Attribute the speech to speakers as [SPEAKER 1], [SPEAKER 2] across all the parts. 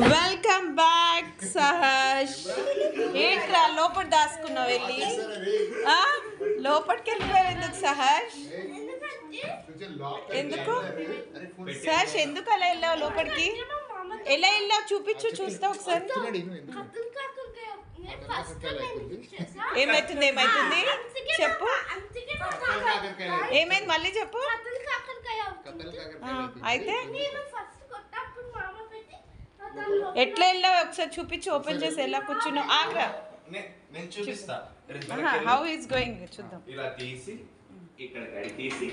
[SPEAKER 1] Welcome back Saharsh. ఏంట్రా లోపల దాచుకున్నావు వెళ్ళి? లోపలికి వెళ్ళిపోయావు ఎందుకు సహర్ష్? ఎందుకు సహర్ష్ ఎందుకు అలా వెళ్ళావు లోపలికి? ఎలా వెళ్ళావు చూపించు, చూస్తా ఒకసారి. ఏమైతుంది ఏమైతుంది చెప్పు, ఏమైంది మళ్ళీ చెప్పు. అయితే ఎట్లా వెళ్ళావు ఒకసారి చూపించు, ఓపెన్ చేసి ఎలా కూర్చున్నావు. ఆగ్రా
[SPEAKER 2] నేను చూపిస్తా.
[SPEAKER 1] హౌ ఈస్ గోయింగ్ చూద్దాం.
[SPEAKER 2] ఇలా తీసి ఇక్కడ గడి తీసి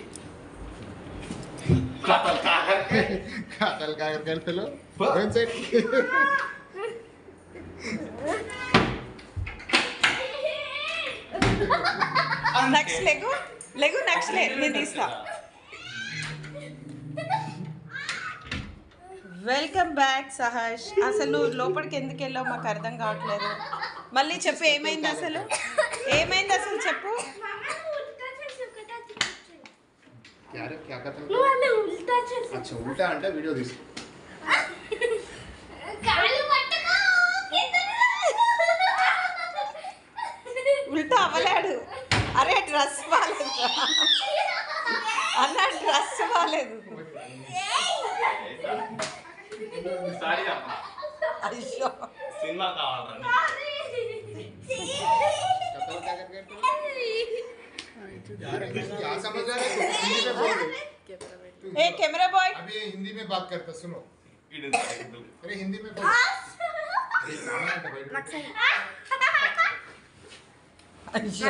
[SPEAKER 3] కాకరకాయలు
[SPEAKER 1] నెక్స్ట్ లెగు లెగు నెక్స్ట్ లే నేను తీస్తా. Welcome back Saharsh. అసలు నువ్వు లోపలికి ఎందుకు వెళ్ళావు మాకు అర్థం కావట్లేదు. మళ్ళీ చెప్పు ఏమైంది అసలు, ఏమైంది అసలు చెప్పు.
[SPEAKER 3] अच्छा उल्टा అంటే వీడియో తీసుకో.
[SPEAKER 1] ఉల్టా అవ్వలేడు. అరే డ్రెస్ బాగాలేదు అన్న, డ్రెస్ బాగాలేదు. అయ్యో
[SPEAKER 2] సినిమా కావాలని
[SPEAKER 3] क्या समझ रहा है? हिंदी में बोल।
[SPEAKER 1] ए कैमरा बॉय
[SPEAKER 3] अभी हिंदी में बात करता सुनो। अरे हिंदी में बोल।
[SPEAKER 1] अయ్యో